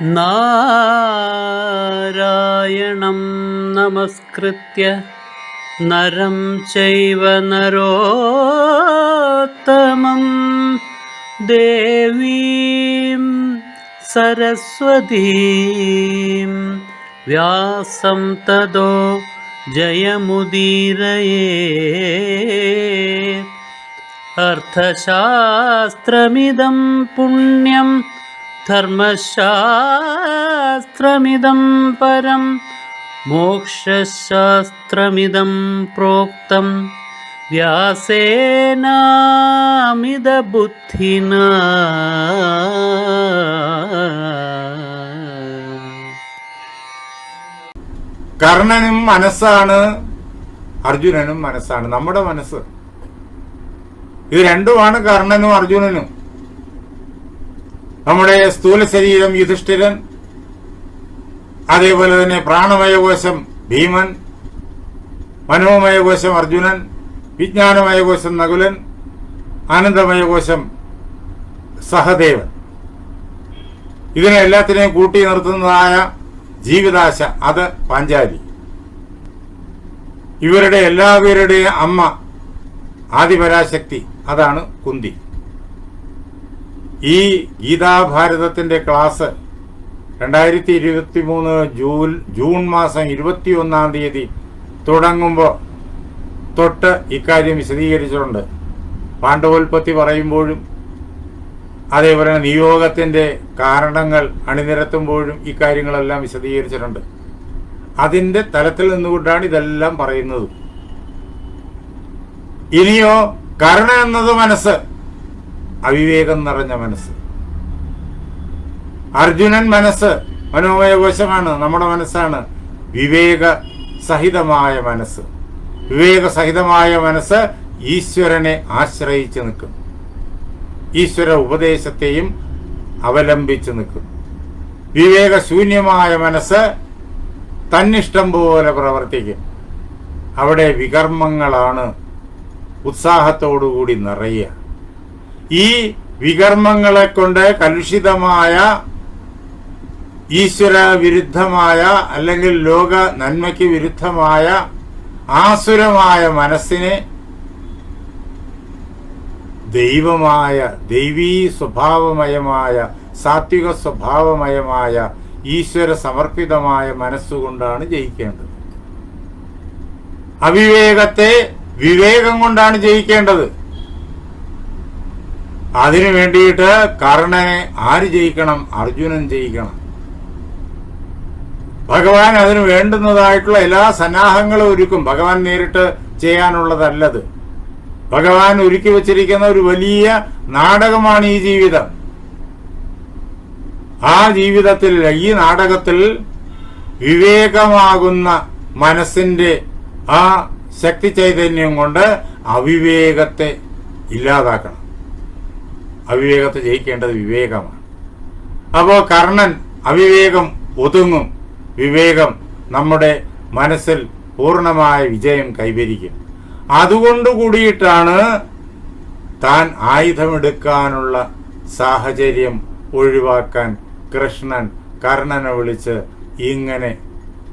നാരായണം നമസ്കൃത്യ നരം ചൈവ നരോത്തമം ദേവീം സരസ്വതീം വ്യാസം തതോ ജയമുദീരയേ. അർത്ഥശാസ്ത്രമിദം പുണ്യം ധർമ്മശാസ്ത്രമിദം പരം മോക്ഷശാസ്ത്രമിദം പ്രോക്തം വ്യാസേനാമിത ബുദ്ധിനാ. കർണനും മനസ്സാണ്, അർജുനനും മനസ്സാണ്. നമ്മുടെ മനസ്സ് ഇത് രണ്ടുമാണ് കർണനും അർജുനനും. നമ്മുടെ സ്ഥൂല ശരീരം യുധിഷ്ഠിരൻ, അതേപോലെ തന്നെ പ്രാണമയകോശം ഭീമൻ, മനോമയകോശം അർജുനൻ, വിജ്ഞാനമയകോശം നകുലൻ, ആനന്ദമയകോശം സഹദേവൻ. ഇതിനെ എല്ലാത്തിനെയും കൂട്ടി നിർത്തുന്നതായ ജീവിതാശ, അത് പാഞ്ചാലി. ഇവരുടെ എല്ലാവരുടെയും അമ്മ ആദിപരാശക്തി, അതാണ് കുന്തി. ഈ ഗീതാഭാരതത്തിന്റെ ക്ലാസ് 2023 ജൂൺ മാസം 21-ാം തീയതി തുടങ്ങുമ്പോൾ തൊട്ട് ഇക്കാര്യം വിശദീകരിച്ചിട്ടുണ്ട്. പാണ്ഡവോൽപത്തി പറയുമ്പോഴും അതേപോലെ നിയോഗത്തിന്റെ കാരണങ്ങൾ അണിനിരത്തുമ്പോഴും ഇക്കാര്യങ്ങളെല്ലാം വിശദീകരിച്ചിട്ടുണ്ട്. അതിന്റെ തലത്തിൽ നിന്നുകൊണ്ടാണ് ഇതെല്ലാം പറയുന്നത്. ഇനിയോ കർണ എന്നത് മനസ്സ്, അവിവേകം നിറഞ്ഞ മനസ്സ്. അർജുനൻ മനസ്സ് മനോമയകോശമാണ്, നമ്മുടെ മനസ്സാണ് വിവേക സഹിതമായ മനസ്സ്. വിവേകസഹിതമായ മനസ്സ് ഈശ്വരനെ ആശ്രയിച്ച് നിൽക്കും, ഈശ്വര ഉപദേശത്തെയും അവലംബിച്ച് നിൽക്കും. വിവേകശൂന്യമായ മനസ്സ് തന്നിഷ്ടം പോലെ പ്രവർത്തിക്കും. അവിടെ വികർമ്മങ്ങളാണ് ഉത്സാഹത്തോടുകൂടി നിറയുക. ഈ വികർമ്മങ്ങളെ കൊണ്ട് കലുഷിതമായ ഈശ്വര വിരുദ്ധമായ അല്ലെങ്കിൽ ലോക നന്മയ്ക്ക് വിരുദ്ധമായ ആസുരമായ മനസ്സിനെ ദൈവീ സ്വഭാവമയമായ സാത്വിക സ്വഭാവമയമായ ഈശ്വര സമർപ്പിതമായ മനസ്സുകൊണ്ടാണ് ജയിക്കേണ്ടത്. അവിവേകത്തെ വിവേകം കൊണ്ടാണ് ജയിക്കേണ്ടത്. അതിനു വേണ്ടിയിട്ട് കർണനെ ആര് ജയിക്കണം? അർജുനൻ ജയിക്കണം. ഭഗവാൻ അതിന് വേണ്ടുന്നതായിട്ടുള്ള എല്ലാ സന്നാഹങ്ങളും ഒരുക്കും. ഭഗവാൻ നേരിട്ട് ചെയ്യാനുള്ളതല്ലത്. ഭഗവാൻ ഒരുക്കി വച്ചിരിക്കുന്ന ഒരു വലിയ നാടകമാണ് ഈ ജീവിതം. ആ ജീവിതത്തിൽ, ഈ നാടകത്തിൽ വിവേകമാകുന്ന മനസ്സിന്റെ ആ ശക്തി ചൈതന്യം കൊണ്ട് അവിവേകത്തെ ഇല്ലാതാക്കണം. അവിവേകത്തെ ജയിക്കേണ്ടത് വിവേകമാണ്. അപ്പോ കർണൻ അവിവേകം ഒതുങ്ങും, വിവേകം നമ്മുടെ മനസ്സിൽ പൂർണ്ണമായ വിജയം കൈവരിക്കും. അതുകൊണ്ട് കൂടിയിട്ടാണ് താൻ ആയുധമെടുക്കാനുള്ള സാഹചര്യം ഒഴിവാക്കാൻ കൃഷ്ണൻ കർണനെ വിളിച്ച് ഇങ്ങനെ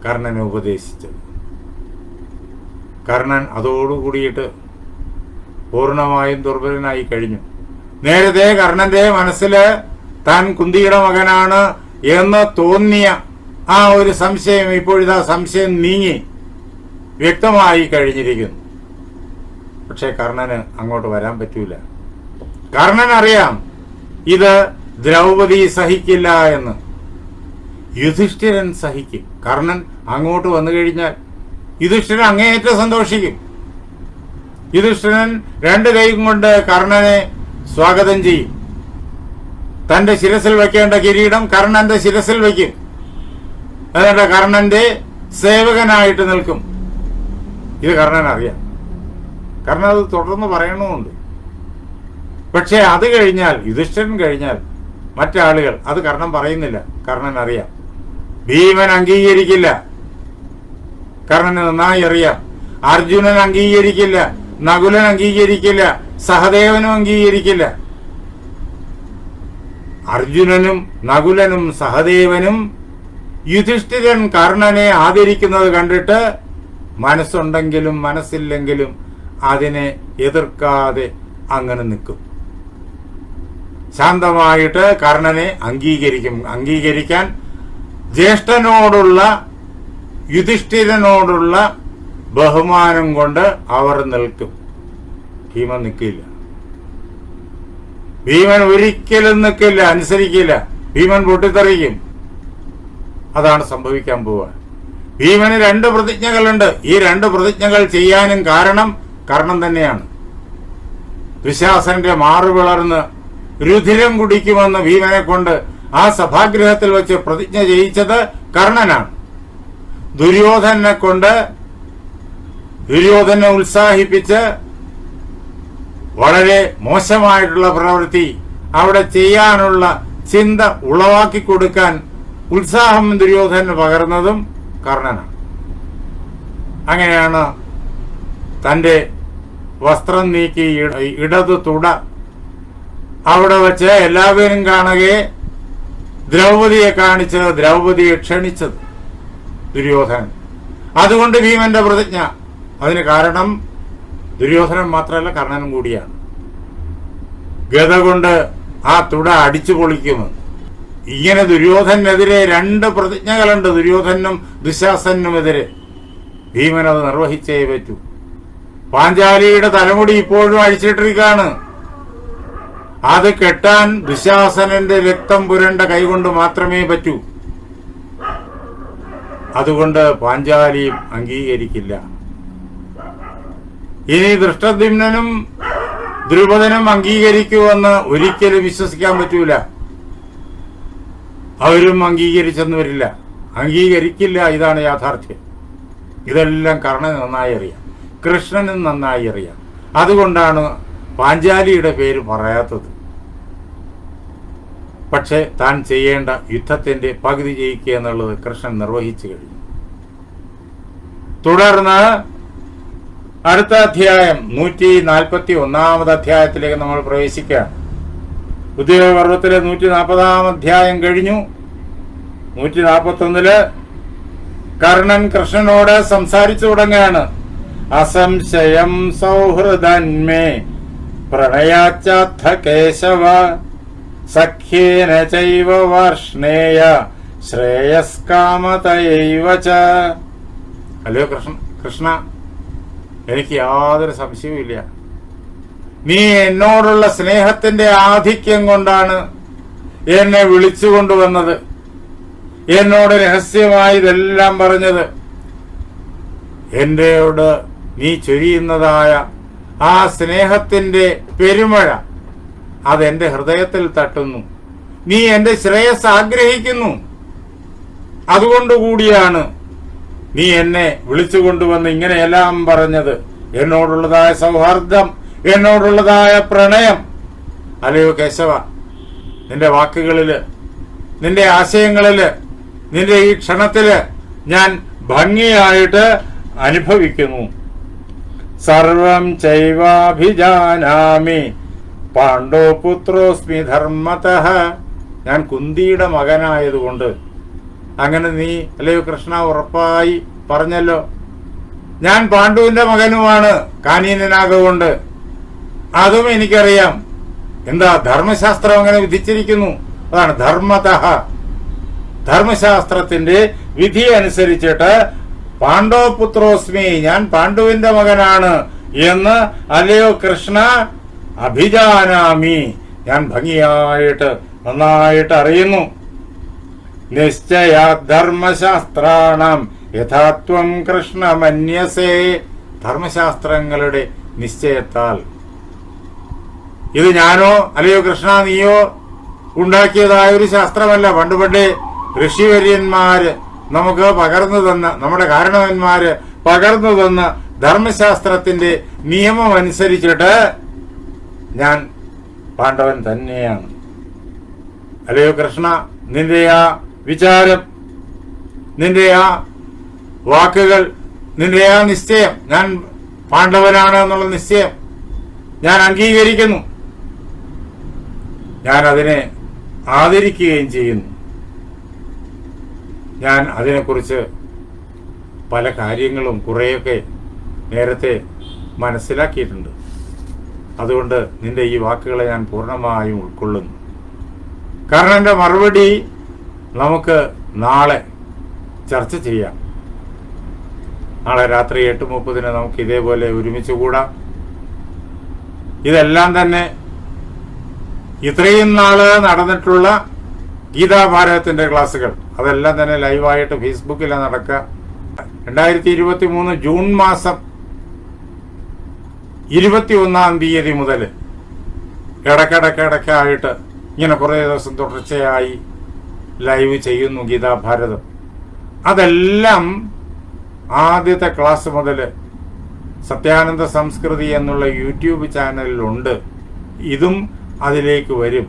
കർണനെ ഉപദേശിച്ചത്. കർണൻ അതോടുകൂടിയിട്ട് പൂർണ്ണമായും ദുർബലനായി കഴിഞ്ഞു. നേരത്തെ കർണന്റെ മനസ്സില് താൻ കുന്തിയുടെ മകനാണ് എന്ന് തോന്നിയ ആ ഒരു സംശയം ഇപ്പോഴിതാ സംശയം നീങ്ങി വ്യക്തമായി കഴിഞ്ഞിരിക്കുന്നു. പക്ഷെ കർണന് അങ്ങോട്ട് വരാൻ പറ്റൂല. കർണൻ അറിയാം ഇത് ദ്രൗപദി സഹിക്കില്ല എന്ന്. യുധിഷ്ഠിരൻ സഹിക്കും. കർണൻ അങ്ങോട്ട് വന്നു കഴിഞ്ഞാൽ യുധിഷ്ഠിരൻ അങ്ങേയറ്റം സന്തോഷിക്കും. യുധിഷ്ഠിരൻ 2 കൈയും കൊണ്ട് കർണനെ സ്വാഗതം ചെയ്യും. തന്റെ ശിരസിൽ വയ്ക്കേണ്ട കിരീടം കർണന്റെ ശിരസിൽ വയ്ക്കും. എന്നിട്ട് കർണന്റെ സേവകനായിട്ട് നിൽക്കും. ഇത് കർണൻ അറിയാം. കർണൻ അത് തുടർന്ന് പറയണമുണ്ട്. പക്ഷെ അത് കഴിഞ്ഞാൽ, യുധിഷ്ഠിരൻ കഴിഞ്ഞാൽ മറ്റാളുകൾ, അത് കർണൻ പറയുന്നില്ല. കർണൻ അറിയാം. ഭീമൻ അംഗീകരിക്കില്ല. കർണന് നന്നായി അറിയാം. അർജുനൻ അംഗീകരിക്കില്ല, നകുലൻ അംഗീകരിക്കില്ല, സഹദേവനും അംഗീകരിക്കില്ല. അർജുനനും നകുലനും സഹദേവനും യുധിഷ്ഠിരൻ കർണനെ ആദരിക്കുന്നത് കണ്ടിട്ട് മനസ്സുണ്ടെങ്കിലും മനസ്സില്ലെങ്കിലും അതിനെ എതിർക്കാതെ അങ്ങനെ നിൽക്കും. ശാന്തമായിട്ട് കർണനെ അംഗീകരിക്കാൻ ജ്യേഷ്ഠനോടുള്ള യുധിഷ്ഠിരനോടുള്ള ബഹുമാനം കൊണ്ട് അവർ നിൽക്കും. ഭീമൻ നിൽക്കില്ല. ഭീമൻ ഒരിക്കലും നിൽക്കില്ല, അനുസരിക്കില്ല. ഭീമൻ പൊട്ടിത്തെറിക്കും. അതാണ് സംഭവിക്കാൻ പോവുക. ഭീമന് 2 പ്രതിജ്ഞകളുണ്ട്. ഈ 2 പ്രതിജ്ഞകൾ ചെയ്യാനും കാരണം കർണൻ തന്നെയാണ്. ദുശാസന്റെ മാറു പിളർന്ന് രുധിരം കുടിക്കുമെന്ന് ഭീമനെ കൊണ്ട് ആ സഭാഗൃഹത്തിൽ വെച്ച് പ്രതിജ്ഞ ചെയ്യിച്ചത് കർണനാണ്. ദുര്യോധനെ കൊണ്ട് ദുര്യോധനെ ഉത്സാഹിപ്പിച്ച് വളരെ മോശമായിട്ടുള്ള പ്രവൃത്തി അവിടെ ചെയ്യാനുള്ള ചിന്ത ഉളവാക്കി കൊടുക്കാൻ ഉത്സാഹം ദുര്യോധനന് പകർന്നതും കർണനാണ്. അങ്ങനെയാണ് തന്റെ വസ്ത്രം നീക്കി ഇടതു തുട അവിടെ വെച്ച് എല്ലാവരും കാണുകയെ ദ്രൗപദിയെ കാണിച്ച് ദ്രൗപദിയെ ക്ഷണിച്ചത് ദുര്യോധനൻ. അതുകൊണ്ട് ഭീമന്റെ പ്രതിജ്ഞ. അതിന് കാരണം ദുര്യോധനൻ മാത്രമല്ല, കർണനും കൂടിയാണ്. ഗദ കൊണ്ട് ആ തുട അടിച്ചു പൊളിക്കുമെന്ന്. ഇങ്ങനെ ദുര്യോധനെതിരെ 2 പ്രതിജ്ഞകളുണ്ട്. ദുര്യോധനും ദുശാസനുമെതിരെ ഭീമൻ അത് നിർവഹിച്ചേ പറ്റൂ. പാഞ്ചാലിയുടെ തലമുടി ഇപ്പോഴും അഴിച്ചിട്ടിരിക്കാണ്. അത് കെട്ടാൻ ദുശാസനന്റെ രക്തം പുരണ്ട കൈകൊണ്ട് മാത്രമേ പറ്റൂ. അതുകൊണ്ട് പാഞ്ചാലിയും അംഗീകരിക്കില്ല. ഇനി ദൃഷ്ടദ്യുമ്നനും ദ്രുപദനും അംഗീകരിക്കുമെന്ന് ഒരിക്കലും വിശ്വസിക്കാൻ പറ്റൂല. അവരും അംഗീകരിച്ചെന്ന് വരില്ല, അംഗീകരിക്കില്ല. ഇതാണ് യാഥാർത്ഥ്യം. ഇതെല്ലാം കർണന് നന്നായി അറിയാം, കൃഷ്ണനും നന്നായി അറിയാം. അതുകൊണ്ടാണ് പാഞ്ചാലിയുടെ പേര് പറയാത്തത്. പക്ഷെ താൻ ചെയ്യേണ്ട യുദ്ധത്തിന്റെ പകുതി ജയിക്കുക എന്നുള്ളത് കൃഷ്ണൻ നിർവഹിച്ചു കഴിഞ്ഞു. തുടർന്ന് അടുത്ത അധ്യായം 141 അധ്യായത്തിലേക്ക് നമ്മൾ പ്രവേശിക്കുകയാണ്. ഉദ്യോഗപർവത്തിലെ 140 അധ്യായം കഴിഞ്ഞു. 141 കർണൻ കൃഷ്ണനോട് സംസാരിച്ചു തുടങ്ങുകയാണ്. അസംശയം സൗഹൃദന്മേ പ്രണയാച്ചാഥ കേശവ സഖ്യേന ചൈവ വാർഷ്ണേയ ശ്രേയസ്കാമതയൈവ ച. അല്ലയോ കൃഷ്ണ, എനിക്ക് യാതൊരു സംശയവുമില്ല. നീ എന്നോടുള്ള സ്നേഹത്തിന്റെ ആധിക്യം കൊണ്ടാണ് എന്നെ വിളിച്ചുകൊണ്ടുവന്നത്, എന്നോട് രഹസ്യമായി ഇതെല്ലാം പറഞ്ഞത്. എന്നോട് നീ ചൊരിയുന്നതായ ആ സ്നേഹത്തിന്റെ പെരുമഴ അതെന്റെ ഹൃദയത്തിൽ തട്ടുന്നു. നീ എന്റെ ശ്രേയസ് ആഗ്രഹിക്കുന്നു. അതുകൊണ്ടുകൂടിയാണ് നീ എന്നെ വിളിച്ചുകൊണ്ടുവന്ന് ഇങ്ങനെയെല്ലാം പറഞ്ഞത്. എന്നോടുള്ളതായ സൗഹാർദ്ദം, എന്നോടുള്ളതായ പ്രണയം. അല്ലയോ കേശവ, നിന്റെ വാക്കുകളില്, നിന്റെ ആശയങ്ങളില്, നിന്റെ ഈ ക്ഷണത്തില് ഞാൻ ഭംഗിയായിട്ട് അനുഭവിക്കുന്നു. സർവം ചൈവാഭിജാനാമി പാണ്ഡോപുത്രോസ്മി ധർമ്മതഃ. ഞാൻ കുന്തിയുടെ മകനായതുകൊണ്ട്. അങ്ങനെ നീ അല്ലയോ കൃഷ്ണ ഉറപ്പായി പറഞ്ഞല്ലോ. ഞാൻ പാണ്ഡുവിന്റെ മകനുമാണ് കാനീനനാകൊണ്ട്. അതും എനിക്കറിയാം. എന്താ ധർമ്മശാസ്ത്രം അങ്ങനെ വിധിച്ചിരിക്കുന്നു. അതാണ് ധർമ്മതഃ. ധർമ്മശാസ്ത്രത്തിന്റെ വിധി അനുസരിച്ചിട്ട് പാണ്ഡവപുത്രോസ്മി, ഞാൻ പാണ്ഡുവിന്റെ മകനാണ് എന്ന് അല്ലയോ കൃഷ്ണ അഭിജാനാമി, ഞാൻ ഭംഗിയായിട്ട് നന്നായിട്ട് അറിയുന്നു. നിശ്ചയാ ധർമ്മശാസ്ത്രാണം യഥാത്വം കൃഷ്ണ മന്യസേ. ധർമ്മശാസ്ത്രങ്ങളുടെ നിശ്ചയത്താൽ. ഇത് ഞാനോ അല്ലയോ കൃഷ്ണ നീയോ ഉണ്ടാക്കിയതായ ഒരു ശാസ്ത്രമല്ല. പണ്ട് ഋഷിവര്യന്മാര് നമുക്ക് പകർന്നു തന്ന, നമ്മുടെ കാരണവന്മാര് പകർന്നു തന്ന ധർമ്മശാസ്ത്രത്തിന്റെ നിയമം അനുസരിച്ചിട്ട് ഞാൻ പാണ്ഡവൻ തന്നെയാണ്. അല്ലയോ കൃഷ്ണ, നിന്റെ ആ വിചാരം, നിന്റെ ആ വാക്കുകൾ, നിന്റെ ആ നിശ്ചയം, ഞാൻ പാണ്ഡവനാണ് എന്നുള്ള നിശ്ചയം ഞാൻ അംഗീകരിക്കുന്നു. ഞാൻ അതിനെ ആദരിക്കുകയും ചെയ്യുന്നു. ഞാൻ അതിനെക്കുറിച്ച് പല കാര്യങ്ങളും കുറേയൊക്കെ നേരത്തെ മനസ്സിലാക്കിയിട്ടുണ്ട്. അതുകൊണ്ട് നിന്റെ ഈ വാക്കുകളെ ഞാൻ പൂർണ്ണമായും ഉൾക്കൊള്ളുന്നു. കാരണം എൻ്റെ മറുപടി നമുക്ക് നാളെ ചർച്ച ചെയ്യാം. നാളെ രാത്രി 8:30 നമുക്ക് ഇതേപോലെ ഒരുമിച്ച് കൂടാം. ഇതെല്ലാം തന്നെ ഇത്രയും നാള് നടന്നിട്ടുള്ള ഗീതാഭാരതത്തിന്റെ ക്ലാസ്സുകൾ, അതെല്ലാം തന്നെ ലൈവായിട്ട് ഫേസ്ബുക്കിലാണ് നടക്കുക. 2023 ജൂൺ മാസം 21-ാം തീയതി മുതൽ ഇടയ്ക്കിടയ്ക്കായിട്ട് ഇങ്ങനെ കുറേ ദിവസം തുടർച്ചയായി ലൈവ് ചെയ്യുന്നു ഗീതാഭാരതം. അതെല്ലാം ആദ്യത്തെ ക്ലാസ് മുതൽ സത്യാനന്ദ സംസ്കൃതി എന്നുള്ള യൂട്യൂബ് ചാനലിലുണ്ട്. ഇതും അതിലേക്ക് വരും.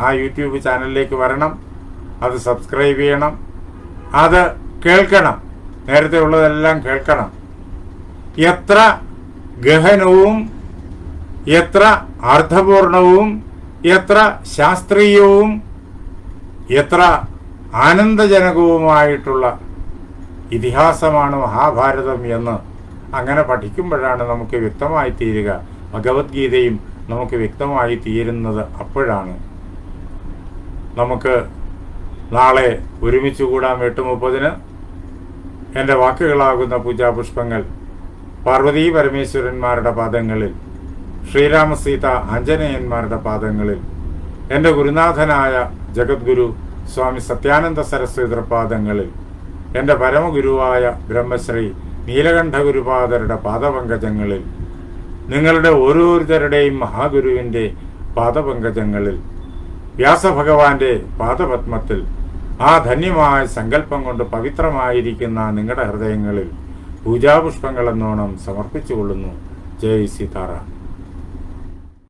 ആ യൂട്യൂബ് ചാനലിലേക്ക് വരണം, അത് സബ്സ്ക്രൈബ് ചെയ്യണം, അത് കേൾക്കണം. നേരത്തെ ഉള്ളതെല്ലാം കേൾക്കണം. എത്ര ഗഹനവും എത്ര അർത്ഥപൂർണവും എത്ര ശാസ്ത്രീയവും എത്ര ആനന്ദജനകവുമായിട്ടുള്ള ഇതിഹാസമാണ് മഹാഭാരതം എന്ന് അങ്ങനെ പഠിക്കുമ്പോഴാണ് നമുക്ക് വ്യക്തമായി തീരുക. ഭഗവത്ഗീതയും നമുക്ക് വ്യക്തമായി തീരുന്നത് അപ്പോഴാണ്. നമുക്ക് നാളെ ഒരുമിച്ച് കൂടാം 8:30. എൻ്റെ വാക്കുകളാകുന്ന പൂജാപുഷ്പങ്ങൾ പാർവതീ പരമേശ്വരന്മാരുടെ പാദങ്ങളിൽ, ശ്രീരാമസീത ആഞ്ജനേയന്മാരുടെ പാദങ്ങളിൽ, എൻ്റെ ഗുരുനാഥനായ ജഗദ്ഗുരു സ്വാമി സത്യാനന്ദ സരസ്വതിയുടെ പാദങ്ങളിൽ, എൻ്റെ പരമഗുരുവായ ബ്രഹ്മശ്രീ നീലകണ്ഠഗുരുപാദരുടെ പാദപങ്കജങ്ങളിൽ, നിങ്ങളുടെ ഓരോരുത്തരുടെയും മഹാഗുരുവിൻ്റെ പാദപങ്കജങ്ങളിൽ, വ്യാസഭഗവാന്റെ പാദപത്മത്തിൽ, ആ ധന്യമായ സങ്കല്പം കൊണ്ട് പവിത്രമായിരിക്കുന്ന നിങ്ങളുടെ ഹൃദയങ്ങളിൽ പൂജാപുഷ്പങ്ങളെന്നോണം സമർപ്പിച്ചുകൊള്ളുന്നു. ജയ് സീതാറാം.